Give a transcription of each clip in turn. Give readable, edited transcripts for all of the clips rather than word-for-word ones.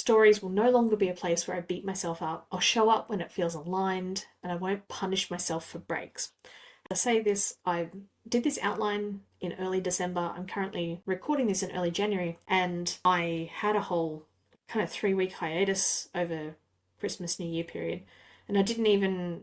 Stories will no longer be a place where I beat myself up. I'll show up when it feels aligned and I won't punish myself for breaks. I say this, I did this outline in early December. I'm currently recording this in early January, and I had a whole kind of 3 week hiatus over Christmas, New Year period. And I didn't even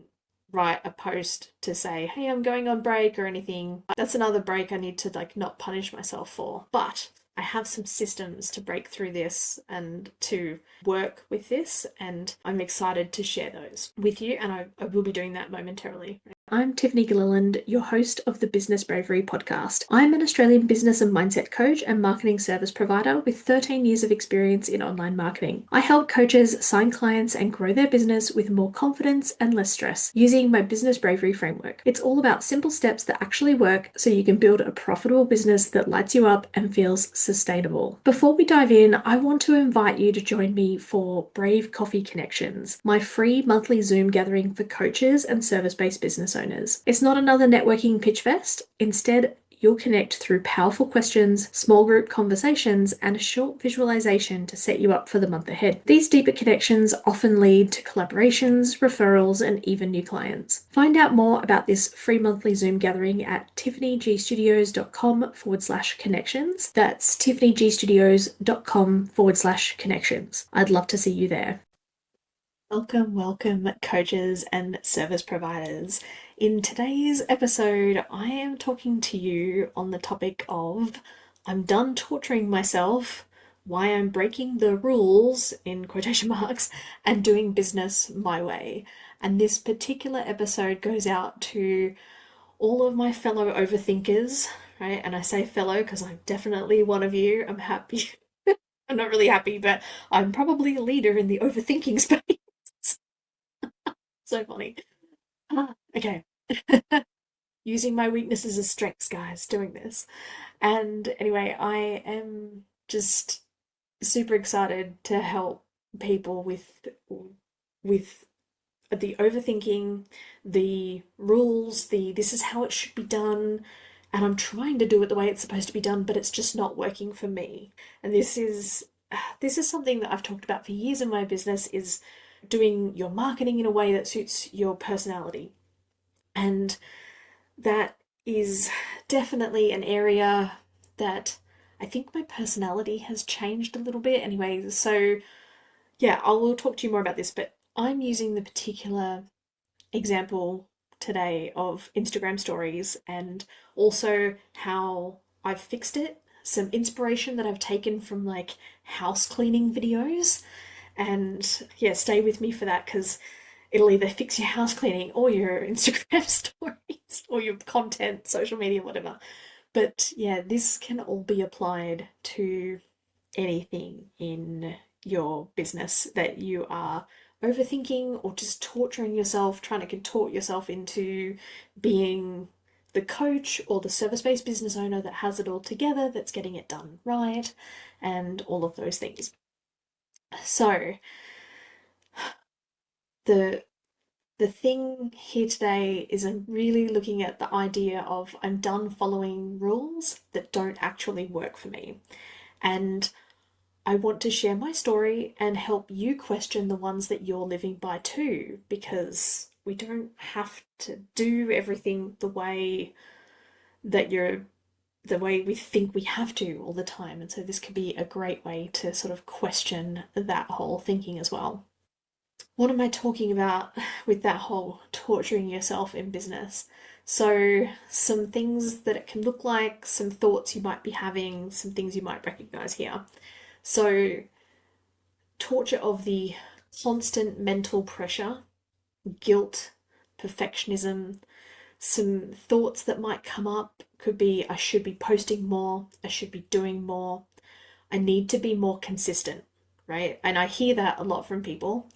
write a post to say, hey, I'm going on break or anything. That's another break I need to like not punish myself for. But I have some systems to break through this and to work with this, and I'm excited to share those with you, and I will be doing that momentarily. I'm Tiffany Gilliland, your host of the Business Bravery podcast. I'm an Australian business and mindset coach and marketing service provider with 13 years of experience in online marketing. I help coaches sign clients and grow their business with more confidence and less stress using my Business Bravery framework. It's all about simple steps that actually work so you can build a profitable business that lights you up and feels sustainable. Before we dive in, I want to invite you to join me for Brave Coffee Connections, my free monthly Zoom gathering for coaches and service-based business owners. It's not another networking pitch fest. Instead, you'll connect through powerful questions, small group conversations, and a short visualization to set you up for the month ahead. These deeper connections often lead to collaborations, referrals, and even new clients. Find out more about this free monthly Zoom gathering at tiffanygstudios.com/connections. That's tiffanygstudios.com/connections. I'd love to see you there. Welcome, coaches and service providers. In today's episode, I am talking to you on the topic of I'm done torturing myself, why I'm breaking the rules, in quotation marks, and doing business my way. And this particular episode goes out to all of my fellow overthinkers, right? And I say fellow because I'm definitely one of you. I'm happy. I'm not really happy, but I'm probably a leader in the overthinking space. So funny. Okay. Using my weaknesses as strengths, guys, doing this. And anyway, I am just super excited to help people with the overthinking, the rules, the this is how it should be done, and I'm trying to do it the way it's supposed to be done, but it's just not working for me. And this is something that I've talked about for years in my business, is doing your marketing in a way that suits your personality. And that is definitely an area that I think my personality has changed a little bit. Anyway, so yeah, I will talk to you more about this, but I'm using the particular example today of Instagram stories and also how I've fixed it. Some inspiration that I've taken from like house cleaning videos. And yeah, stay with me for that because it'll either fix your house cleaning or your Instagram stories or your content, social media, whatever. But yeah, this can all be applied to anything in your business that you are overthinking or just torturing yourself, trying to contort yourself into being the coach or the service-based business owner that has it all together, that's getting it done right, and all of those things. So the thing here today is I'm really looking at the idea of I'm done following rules that don't actually work for me. And I want to share my story and help you question the ones that you're living by too, because we don't have to do everything the way we think we have to all the time. And so this could be a great way to sort of question that whole thinking as well. What am I talking about with that whole torturing yourself in business? So some things that it can look like, some thoughts you might be having, some things you might recognize here. So torture of the constant mental pressure, guilt, perfectionism, some thoughts that might come up could be I should be posting more, I should be doing more, I need to be more consistent, right? And I hear that a lot from people.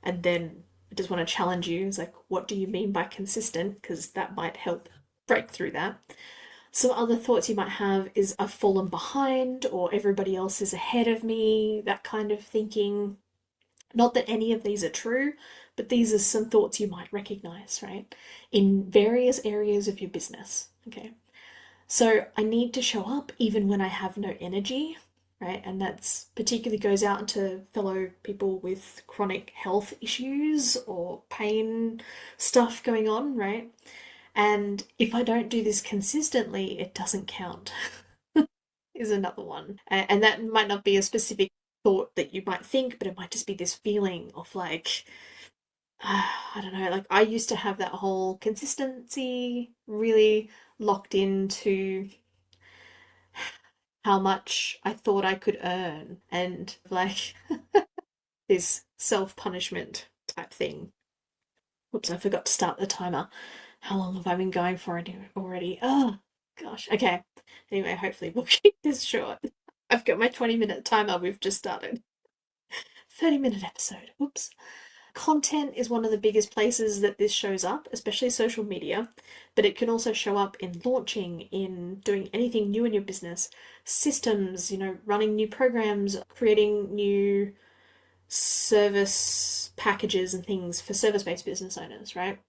And then I just want to challenge you. It's like, what do you mean by consistent? Because that might help break through that. Some other thoughts you might have is I've fallen behind or everybody else is ahead of me, that kind of thinking. Not that any of these are true, but these are some thoughts you might recognize, right? In various areas of your business, okay? So I need to show up even when I have no energy. right? And that's particularly goes out to fellow people with chronic health issues or pain stuff going on, right? And if I don't do this consistently, it doesn't count, is another one. And that might not be a specific thought that you might think, but it might just be this feeling of like, I don't know, like I used to have that whole consistency really locked into how much I thought I could earn and like this self punishment type thing. Whoops, I forgot to start the timer. How long have I been going for already? Oh, gosh. Okay. Anyway, hopefully we'll keep this short. I've got my 20-minute timer. We've just started. 30-minute episode. Whoops. Content is one of the biggest places that this shows up, especially social media, but it can also show up in launching, in doing anything new in your business, systems, running new programs, creating new service packages and things for service-based business owners, right?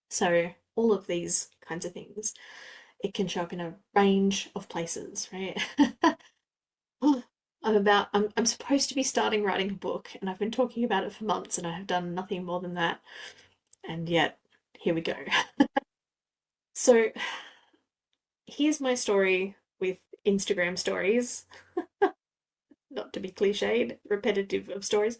So all of these kinds of things, it can show up in a range of places, right? I'm supposed to be starting writing a book, and I've been talking about it for months, and I have done nothing more than that, and yet here we go. So here's my story with Instagram stories, not to be cliched, repetitive of stories,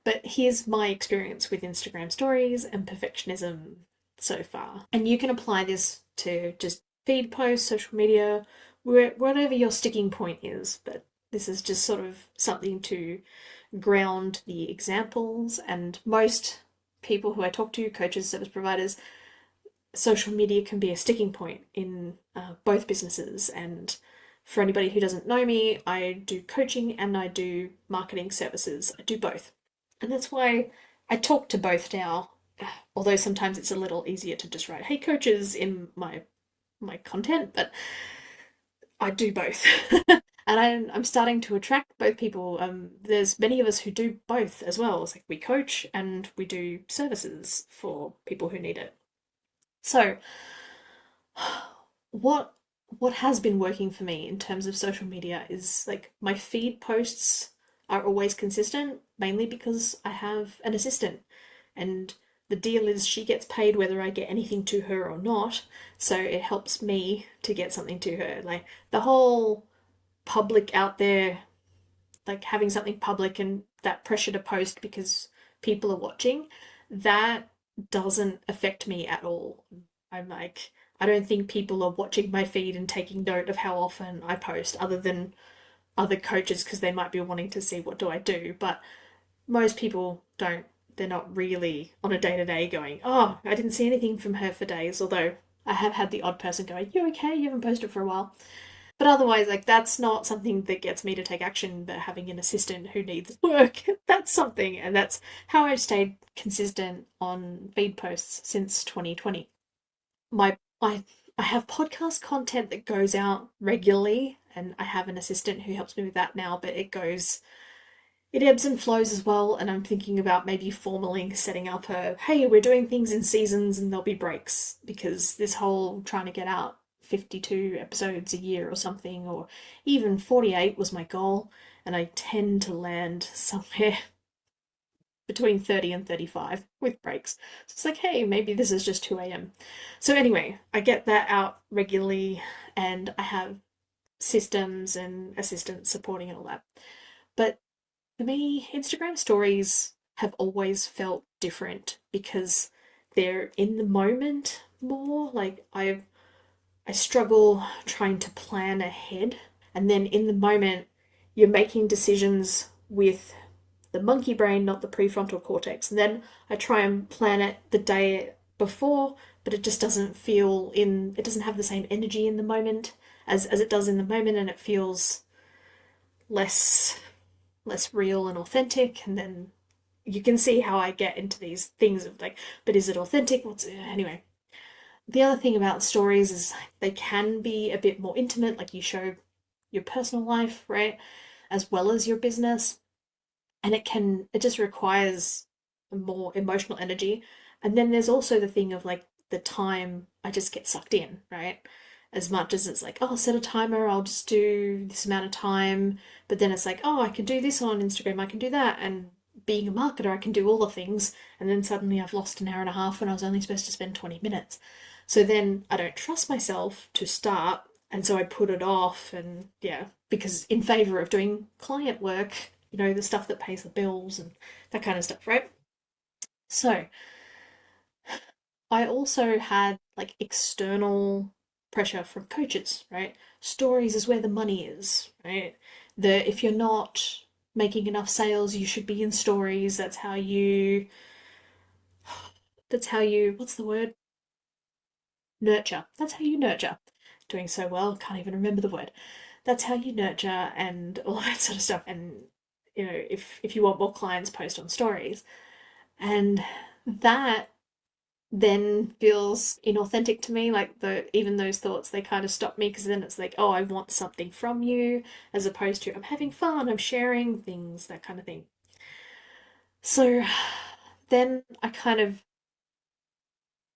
but here's my experience with Instagram stories and perfectionism so far. And you can apply this to just feed posts, social media, whatever your sticking point is, but this is just sort of something to ground the examples. And most people who I talk to, coaches, service providers, social media can be a sticking point in both businesses. And for anybody who doesn't know me, I do coaching and I do marketing services. I do both. And that's why I talk to both now, although sometimes it's a little easier to just write, hey, coaches, in my content, but I do both. And I'm starting to attract both people. There's many of us who do both as well. It's like we coach and we do services for people who need it. So, what what has been working for me in terms of social media is like my feed posts are always consistent, mainly because I have an assistant. And the deal is she gets paid whether I get anything to her or not. So it helps me to get something to her. Like the whole public out there, like having something public and that pressure to post because people are watching, that doesn't affect me at all. I'm like, I don't think people are watching my feed and taking note of how often I post, other than other coaches because they might be wanting to see what do I do. But most people don't. They're not really on a day to day going, oh, I didn't see anything from her for days. Although I have had the odd person go, you okay? You haven't posted for a while. But otherwise, like that's not something that gets me to take action. But having an assistant who needs work, that's something, and that's how I've stayed consistent on feed posts since 2020. My I have podcast content that goes out regularly, and I have an assistant who helps me with that now. But it ebbs and flows as well, and I'm thinking about maybe formally setting up a hey, we're doing things in seasons and there'll be breaks, because this whole trying to get out 52 episodes a year or something, or even 48 was my goal, and I tend to land somewhere between 30 and 35 with breaks. So it's like, hey, maybe this is just 2 a.m. So, anyway, I get that out regularly, and I have systems and assistants supporting and all that. But for me, Instagram stories have always felt different because they're in the moment more. Like I struggle trying to plan ahead, and then in the moment you're making decisions with the monkey brain, not the prefrontal cortex. And then I try and plan it the day before, but it just doesn't feel in it doesn't have the same energy in the moment as it does in the moment, and it feels less real and authentic. And then you can see how I get into these things of like, but is it authentic? What's anyway? The other thing about stories is they can be a bit more intimate, like you show your personal life, right? As well as your business. And it just requires more emotional energy. And then there's also the thing of like the time I just get sucked in, right? as much as it's like, oh, set a timer, I'll just do this amount of time. But then it's like, oh, I can do this on Instagram, I can do that. And being a marketer, I can do all the things. And then suddenly I've lost an hour and a half when I was only supposed to spend 20 minutes. So then I don't trust myself to start. And so I put it off. And yeah, because in favor of doing client work, the stuff that pays the bills and that kind of stuff, right? So I also had like external pressure from coaches, right? Stories is where the money is, right? If you're not making enough sales, you should be in stories. That's how you what's the word? Nurture. That's how you nurture. Doing so well, can't even remember the word. That's how you nurture and all that sort of stuff. And if you want more clients, post on stories. And that then feels inauthentic to me. Like even those thoughts, they kind of stop me because then it's like, oh, I want something from you, as opposed to I'm having fun, I'm sharing things, that kind of thing. So then I kind of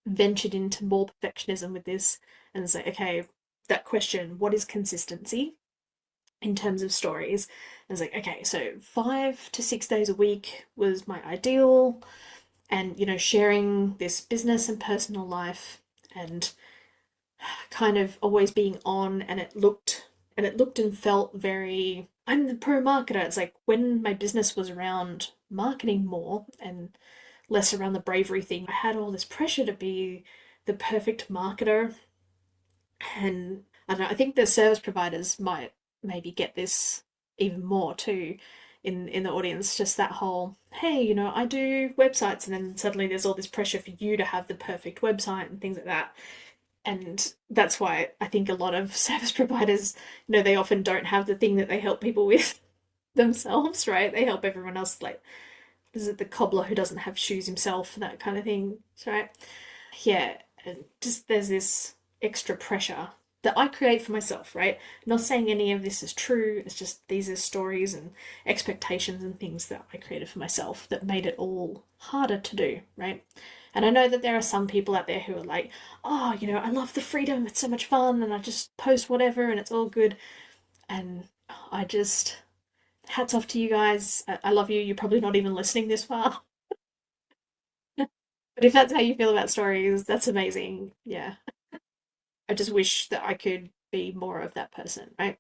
ventured into more perfectionism with this and say, okay, that question, what is consistency in terms of stories? And it's like, okay, so 5 to 6 days a week was my ideal, and sharing this business and personal life and kind of always being on, and it looked and felt very, I'm the pro marketer. It's like when my business was around marketing more and less around the bravery thing, I had all this pressure to be the perfect marketer. And I don't know, I think the service providers might maybe get this even more too in the audience, just that whole, hey, I do websites, and then suddenly there's all this pressure for you to have the perfect website and things like that. And that's why I think a lot of service providers, they often don't have the thing that they help people with themselves, right? They help everyone else, like, is it the cobbler who doesn't have shoes himself, that kind of thing, right? Yeah, and just there's this extra pressure that I create for myself, right? I'm not saying any of this is true, it's just these are stories and expectations and things that I created for myself that made it all harder to do, right? And I know that there are some people out there who are like, oh, I love the freedom, it's so much fun, and I just post whatever and it's all good. And I just, hats off to you guys. I love you. You're probably not even listening this far. But if that's how you feel about stories, that's amazing. Yeah. I just wish that I could be more of that person, right?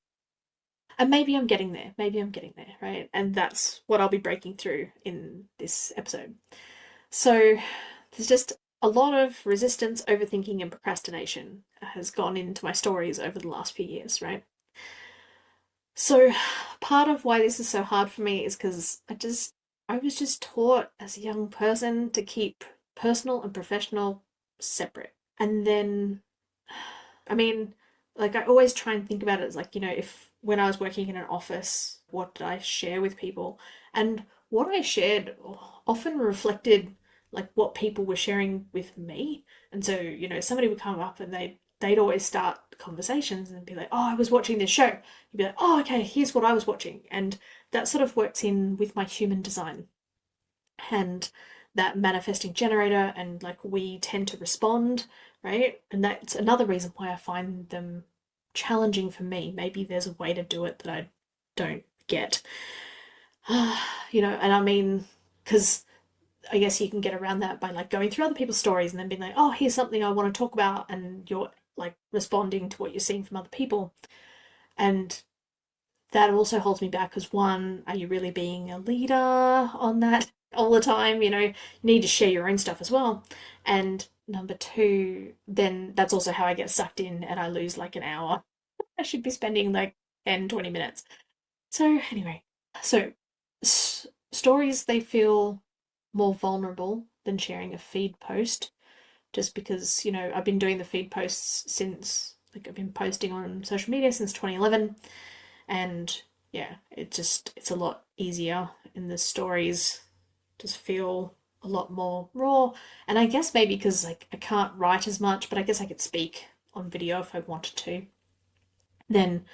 And maybe I'm getting there. Maybe I'm getting there, right? And that's what I'll be breaking through in this episode. So there's just a lot of resistance, overthinking, and procrastination has gone into my stories over the last few years, right? So part of why this is so hard for me is because I was just taught as a young person to keep personal and professional separate. And then, I mean, like I always try and think about it as like, if when I was working in an office, what did I share with people? And what I shared often reflected like what people were sharing with me. And so, somebody would come up and they'd always start conversations and be like, "Oh, I was watching this show." You'd be like, "Oh, okay, here's what I was watching." And that sort of works in with my human design and that manifesting generator, and like we tend to respond, right? And that's another reason why I find them challenging for me. Maybe there's a way to do it that I don't get. And I mean, because I guess you can get around that by like going through other people's stories and then being like, oh, here's something I want to talk about, and you're like responding to what you're seeing from other people. And that also holds me back because one, are you really being a leader on that all the time? You need to share your own stuff as well. And number two, then that's also how I get sucked in and I lose like an hour. I should be spending like 10, 20 minutes. So, anyway, so stories, they feel more vulnerable than sharing a feed post just because, I've been doing the feed posts since, like, I've been posting on social media since 2011. And yeah, it's a lot easier, and the stories just feel a lot more raw. And I guess maybe because like I can't write as much, but I guess I could speak on video if I wanted to. Then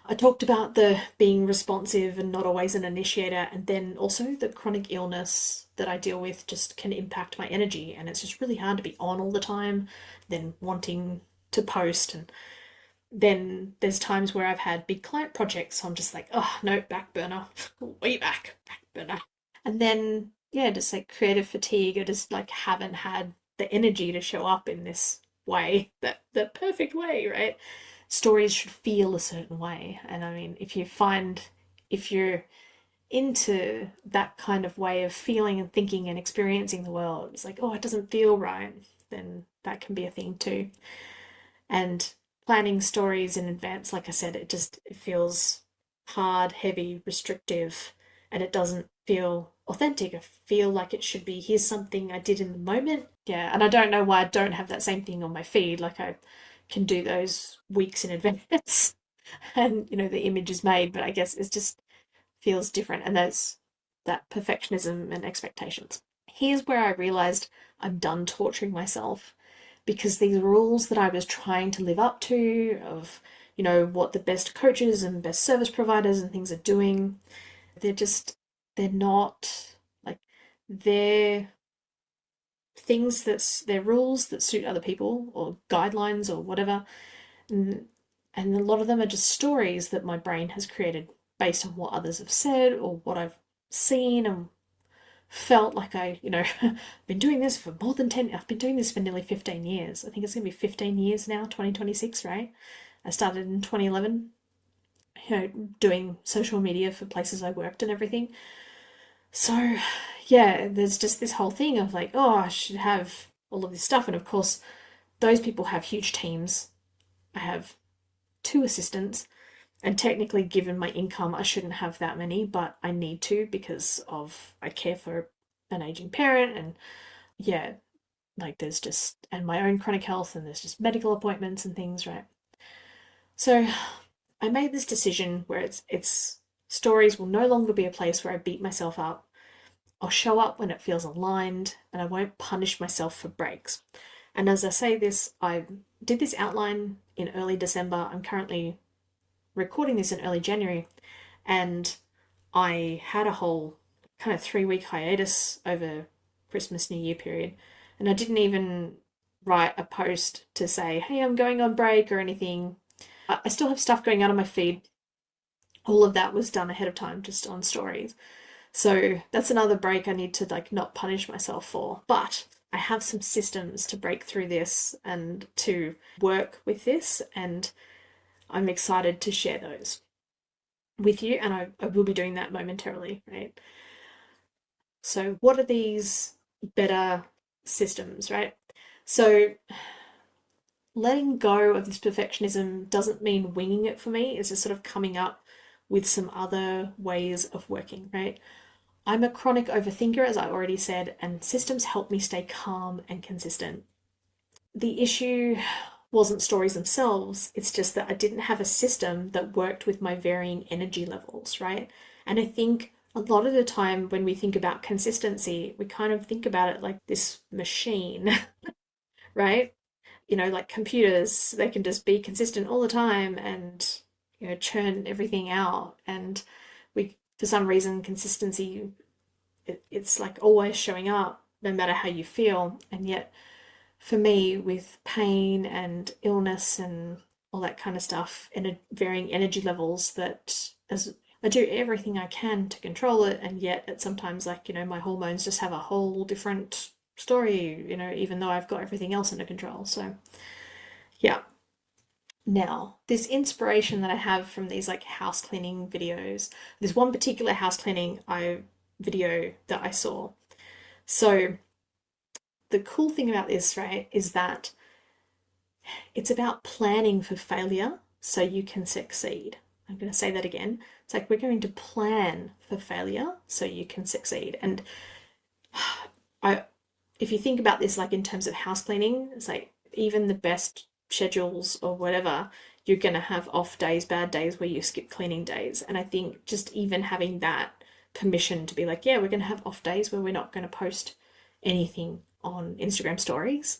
I talked about the being responsive and not always an initiator, and then also the chronic illness that I deal with just can impact my energy, and it's just really hard to be on all the time, then wanting to post. And then there's times where I've had big client projects, so I'm just like, oh no, back burner, way back burner. And then yeah, just like creative fatigue. I just like haven't had the energy to show up in this way, that the perfect way, right? Stories should feel a certain way. And I mean, if you're into that kind of way of feeling and thinking and experiencing the world, it's like, oh, it doesn't feel right, then that can be a thing too. And planning stories in advance, like I said, it feels hard, heavy, restrictive, and it doesn't feel authentic. I feel like it should be, here's something I did in the moment. Yeah, and I don't know why I don't have that same thing on my feed. Like I can do those weeks in advance and the image is made, but I guess it just feels different, and there's that perfectionism and expectations. Here's where I realized I'm done torturing myself, because these rules that I was trying to live up to of, what the best coaches and best service providers and things are doing, they're just, they're not like, they're they're rules that suit other people or guidelines or whatever. And a lot of them are just stories that my brain has created based on what others have said or what I've seen and felt like I've been doing this for more than 10, I've been doing this for nearly 15 years. I think it's going to be 15 years now, 2026, right? I started in 2011, doing social media for places I worked and everything. So, yeah, there's just this whole thing of like, oh, I should have all of this stuff. And of course, those people have huge teams. I have two assistants. And technically, given my income, I shouldn't have that many, but I need to because of I care for an aging parent, and yeah, like there's just, and my own chronic health, and there's just medical appointments and things, right? So I made this decision where it's stories will no longer be a place where I beat myself up. I'll show up when it feels aligned, and I won't punish myself for breaks. And as I say this, I did this outline in early December. I'm currently recording this in early January, and I had a whole kind of 3 week hiatus over Christmas, New Year period, and I didn't even write a post to say, hey, I'm going on break or anything. I still have stuff going on my feed. All of that was done ahead of time, just on stories. So that's another break I need to like not punish myself for. But I have some systems to break through this and to work with this, and I'm excited to share those with you, and I will be doing that momentarily, right? So, what are these better systems, right? So, letting go of this perfectionism doesn't mean winging it for me, it's just sort of coming up with some other ways of working, right? I'm a chronic overthinker, as I already said, and systems help me stay calm and consistent. The issue wasn't stories themselves, it's just that I didn't have a system that worked with my varying energy levels, right? And I think a lot of the time when we think about consistency, we kind of think about it like this machine, right? Like computers, they can just be consistent all the time and, churn everything out. And for some reason, consistency, it's like always showing up no matter how you feel. And yet, for me, with pain and illness and all that kind of stuff and varying energy levels, that as I do everything I can to control it, and yet at sometimes, like, my hormones just have a whole different story, even though I've got everything else under control. So, yeah. Now, this inspiration that I have from these like house cleaning videos, there's one particular house cleaning video that I saw. So, the cool thing about this, right, is that it's about planning for failure so you can succeed. I'm going to say that again. It's like we're going to plan for failure so you can succeed. And I, if you think about this, like in terms of house cleaning, it's like even the best schedules or whatever, you're going to have off days, bad days where you skip cleaning days. And I think just even having that permission to be like, yeah, we're going to have off days where we're not going to post anything on Instagram stories,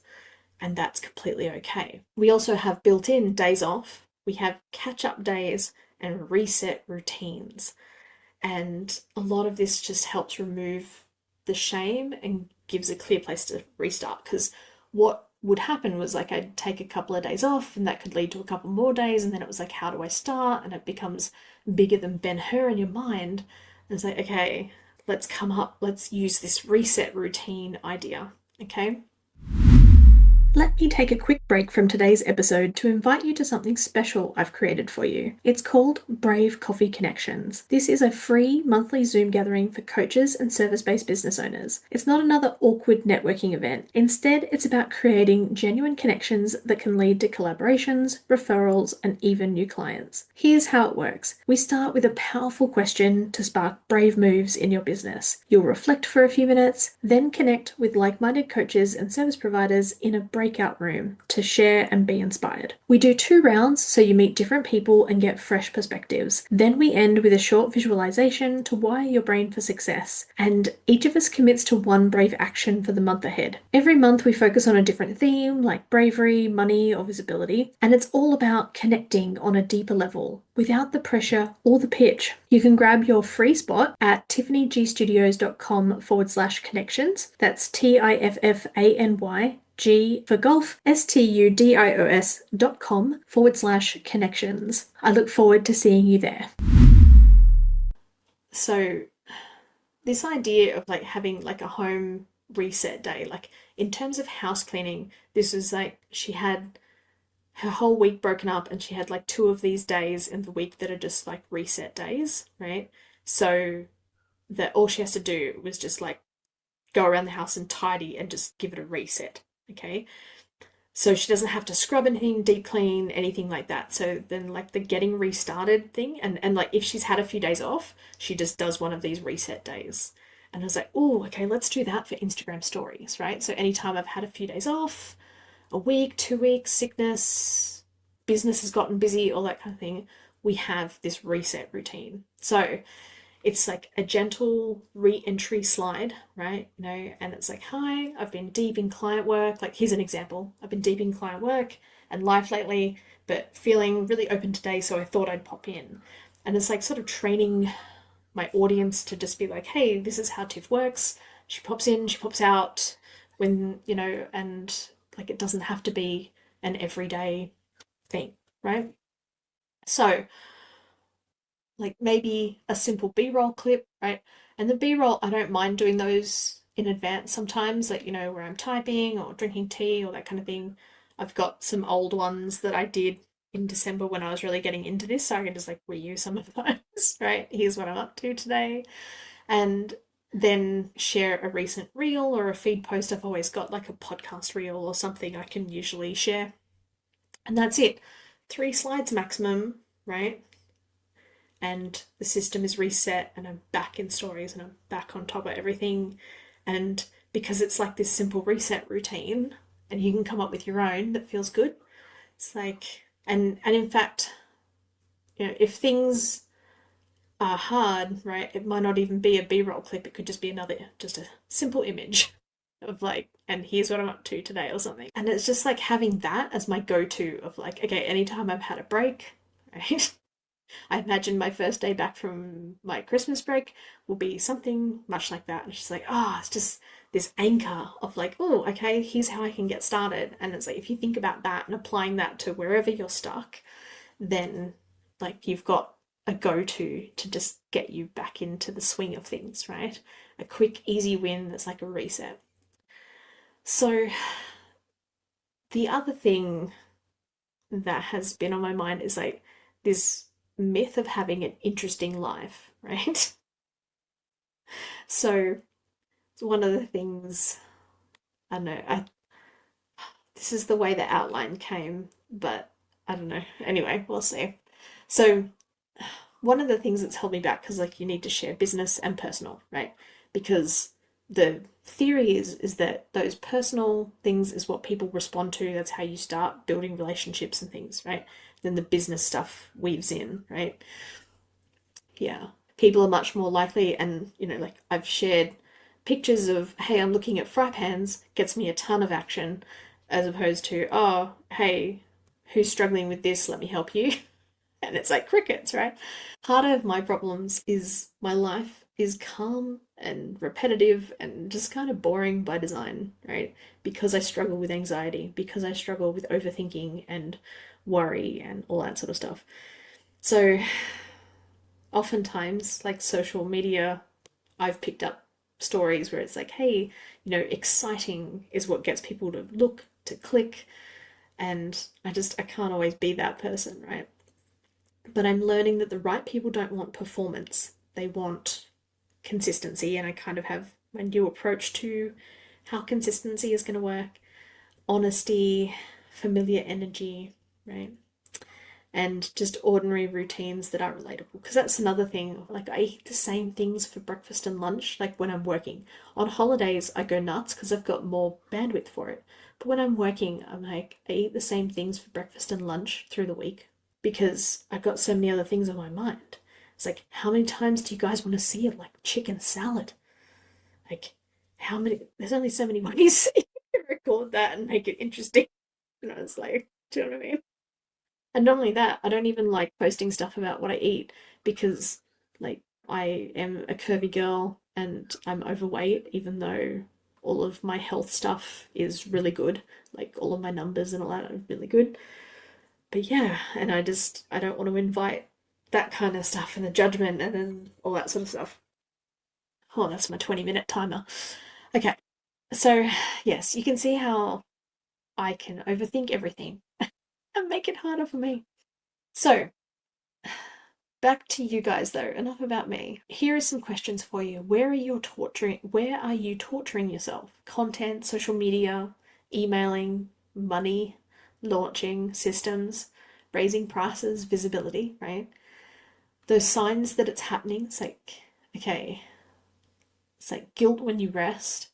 and that's completely okay. We also have built in days off, we have catch up days and reset routines. And a lot of this just helps remove the shame and gives a clear place to restart. Because what would happen was like I'd take a couple of days off and that could lead to a couple more days, and then it was like, how do I start? And it becomes bigger than Ben Hur in your mind. And it's like, okay, let's use this reset routine idea. Okay. Let me take a quick break from today's episode to invite you to something special I've created for you. It's called Brave Coffee Connections. This is a free monthly Zoom gathering for coaches and service-based business owners. It's not another awkward networking event. Instead, it's about creating genuine connections that can lead to collaborations, referrals, and even new clients. Here's how it works. We start with a powerful question to spark brave moves in your business. You'll reflect for a few minutes, then connect with like-minded coaches and service providers in a breakout room to share and be inspired. We do 2 rounds so you meet different people and get fresh perspectives. Then we end with a short visualization to wire your brain for success, and each of us commits to one brave action for the month ahead. Every month we focus on a different theme like bravery, money, or visibility, and it's all about connecting on a deeper level without the pressure or the pitch. You can grab your free spot at tiffanyGstudios.com/connections. That's TIFFANY G for golf, studios.com/connections. I look forward to seeing you there. So, this idea of like having like a home reset day, like in terms of house cleaning, this was like she had her whole week broken up and she had like 2 of these days in the week that are just like reset days, right? So that all she has to do was just like go around the house and tidy and just give it a reset. Okay. So she doesn't have to scrub anything, deep clean, anything like that. So then like the getting restarted thing, and like if she's had a few days off, she just does one of these reset days. And I was like, oh, okay, let's do that for Instagram stories, right? So anytime I've had a few days off, a week, 2 weeks, sickness, business has gotten busy, all that kind of thing, we have this reset routine. So it's like a gentle re-entry slide, right? And it's like, hi, I've been deep in client work. Like, here's an example. I've been deep in client work and life lately, but feeling really open today, so I thought I'd pop in. And it's like sort of training my audience to just be like, hey, this is how Tiff works. She pops in, she pops out when, and like it doesn't have to be an everyday thing, right? So like maybe a simple B-roll clip, right? And the B-roll, I don't mind doing those in advance sometimes, like, where I'm typing or drinking tea or that kind of thing. I've got some old ones that I did in December when I was really getting into this, so I can just like reuse some of those, right? Here's what I'm up to today. And then share a recent reel or a feed post. I've always got like a podcast reel or something I can usually share. And that's it. 3 slides maximum, right? And the system is reset and I'm back in stories and I'm back on top of everything. And because it's like this simple reset routine and you can come up with your own that feels good, it's like, and in fact, if things are hard, right, it might not even be a B-roll clip. It could just be just a simple image of like, and here's what I'm up to today or something. And it's just like having that as my go-to of like, okay, anytime I've had a break, right? I imagine my first day back from my Christmas break will be something much like that. It's just like, it's just this anchor of like, oh, okay, here's how I can get started. And it's like, if you think about that and applying that to wherever you're stuck, then like you've got a go-to to just get you back into the swing of things, right? A quick, easy win that's like a reset. So the other thing that has been on my mind is like this myth of having an interesting life, right? So it's one of the things, I don't know, this is the way the outline came, but I don't know. Anyway, we'll see. So one of the things that's held me back, because like you need to share business and personal, right? Because the theory is that those personal things is what people respond to. That's how you start building relationships and things, right? Then the business stuff weaves in, right? Yeah. People are much more likely, and like I've shared pictures of, hey, I'm looking at fry pans, gets me a ton of action, as opposed to, oh, hey, who's struggling with this? Let me help you. And it's like crickets, right? Part of my problems is my life is calm and repetitive and just kind of boring by design, right? Because I struggle with anxiety, because I struggle with overthinking and worry and all that sort of stuff. So, oftentimes, like social media, I've picked up stories where it's like, hey, exciting is what gets people to look, to click, and I can't always be that person, right? But I'm learning that the right people don't want performance. They want consistency, and I kind of have my new approach to how consistency is going to work. Honesty, familiar energy, right? And just ordinary routines that are relatable. Because that's another thing. Like, I eat the same things for breakfast and lunch, like when I'm working. On holidays, I go nuts because I've got more bandwidth for it. But when I'm working, I'm like, I eat the same things for breakfast and lunch through the week because I've got so many other things on my mind. It's like, how many times do you guys want to see it? Like chicken salad. Like, how many? There's only so many ways you can record that and make it interesting. And I was like, do you know what I mean? And not only that, I don't even like posting stuff about what I eat because, like, I am a curvy girl and I'm overweight, even though all of my health stuff is really good. Like, all of my numbers and all that are really good. But yeah, and I don't want to invite that kind of stuff and the judgment and then all that sort of stuff. Oh, that's my 20-minute timer. Okay, so yes, you can see how I can overthink everything and make it harder for me. So, back to you guys though, enough about me. Here are some questions for you. Where are you torturing yourself? Content, social media, emailing, money, launching, systems, raising prices, visibility, right? Those signs that it's happening, it's like, okay, it's like guilt when you rest,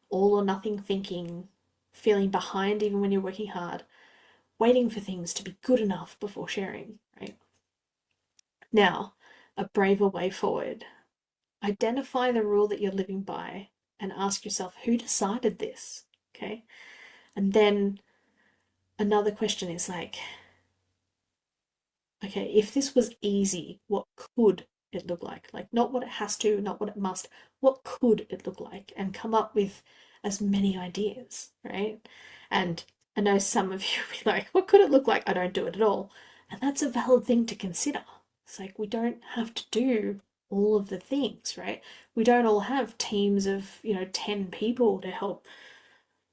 all or nothing thinking, feeling behind even when you're working hard, waiting for things to be good enough before sharing, right? Now, a braver way forward. Identify the rule that you're living by and ask yourself, who decided this? Okay. And then another question is like, okay, if this was easy, what could it look like? Like, not what it has to, not what it must, what could it look like? And come up with as many ideas, right? And I know some of you will be like, what could it look like? I don't do it at all. And that's a valid thing to consider. It's like we don't have to do all of the things, right? We don't all have teams of, 10 people to help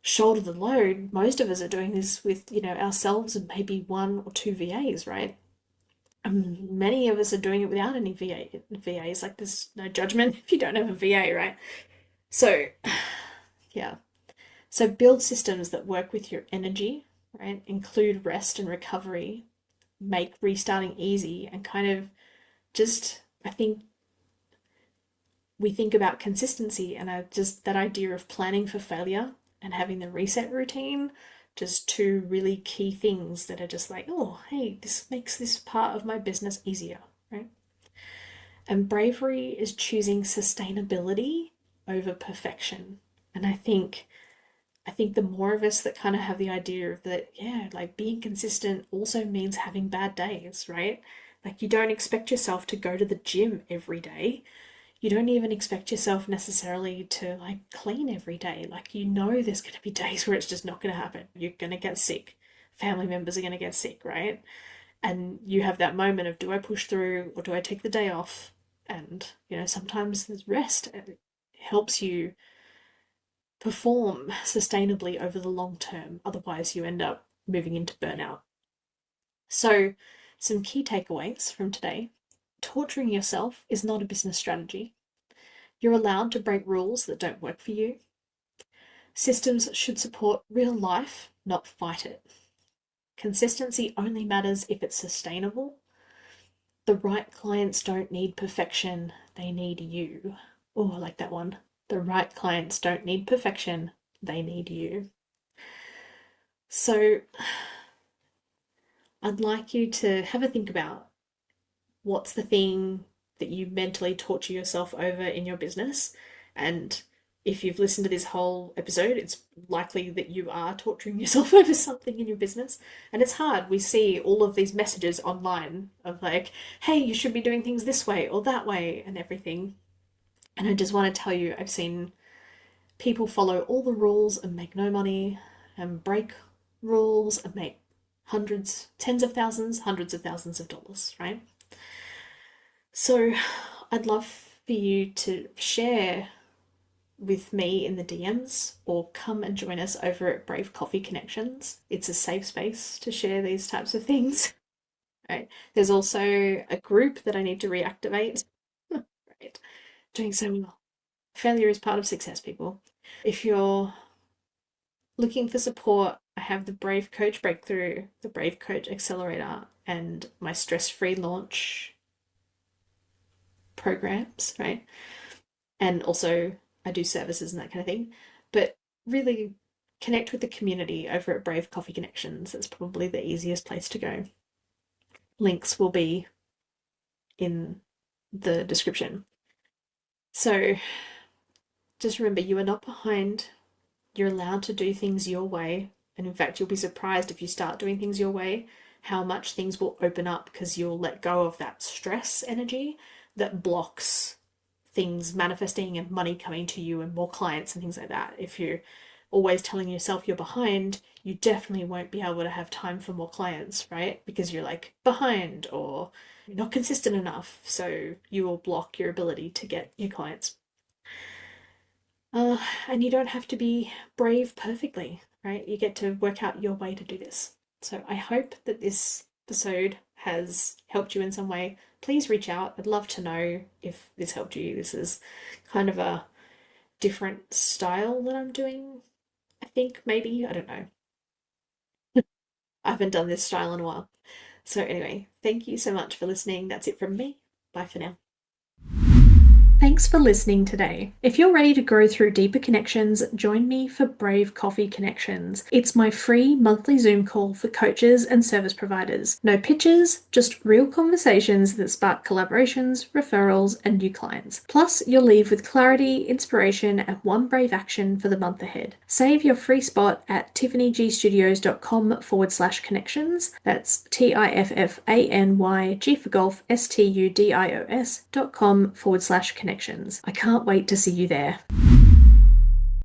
shoulder the load. Most of us are doing this with, ourselves and maybe one or two VAs, right? Many of us are doing it without any VAs. Like, there's no judgment if you don't have a VA, right? So, yeah. So, build systems that work with your energy, right? Include rest and recovery, make restarting easy, and kind of just, I think we think about consistency and just that idea of planning for failure and having the reset routine, just two really key things that are just like, oh, hey, this makes this part of my business easier, right? And bravery is choosing sustainability over perfection. And I think the more of us that kind of have the idea of that, yeah, like being consistent also means having bad days, right? Like, you don't expect yourself to go to the gym every day. You don't even expect yourself necessarily to like clean every day. Like, there's going to be days where it's just not going to happen. You're going to get sick. Family members are going to get sick, right? And you have that moment of, do I push through or do I take the day off? And, sometimes there's rest. It helps you perform sustainably over the long term. Otherwise, you end up moving into burnout. So, some key takeaways from today: torturing yourself is not a business strategy. You're allowed to break rules that don't work for you. Systems should support real life, not fight it. Consistency only matters if it's sustainable. The right clients don't need perfection, they need you. Oh, I like that one. The right clients don't need perfection, they need you. So, I'd like you to have a think about what's the thing that you mentally torture yourself over in your business. And if you've listened to this whole episode, it's likely that you are torturing yourself over something in your business. And it's hard. We see all of these messages online of like, hey, you should be doing things this way or that way and everything. And I just want to tell you, I've seen people follow all the rules and make no money, and break rules and make hundreds, tens of thousands, hundreds of thousands of dollars, right? So I'd love for you to share with me in the DMs or come and join us over at Brave Coffee Connections. It's a safe space to share these types of things. Right. There's also a group that I need to reactivate. Right. Doing so well. Failure is part of success, people. If you're looking for support, I have the Brave Coach Breakthrough, the Brave Coach Accelerator, and my stress free launch programs, right? And also, I do services and that kind of thing. But really connect with the community over at Brave Coffee Connections. That's probably the easiest place to go. Links will be in the description. So just remember, you are not behind. You're allowed to do things your way. And in fact, you'll be surprised if you start doing things your way, how much things will open up because you'll let go of that stress energy that blocks things manifesting and money coming to you and more clients and things like that. If you're always telling yourself you're behind, you definitely won't be able to have time for more clients, right? Because you're like behind or you're not consistent enough. So you will block your ability to get new clients. And you don't have to be brave perfectly, right? You get to work out your way to do this. So I hope that this episode has helped you in some way. Please reach out. I'd love to know if this helped you. This is kind of a different style that I'm doing. I think maybe, I don't know. I haven't done this style in a while. So, anyway, thank you so much for listening. That's it from me. Bye for now. Thanks for listening today. If you're ready to grow through deeper connections, join me for Brave Coffee Connections. It's my free monthly Zoom call for coaches and service providers. No pitches, just real conversations that spark collaborations, referrals, and new clients. Plus, you'll leave with clarity, inspiration, and one brave action for the month ahead. Save your free spot at tiffanyGstudios.com/connections. That's TIFFANYG for golf, STUDIOS.com/connections. I can't wait to see you there.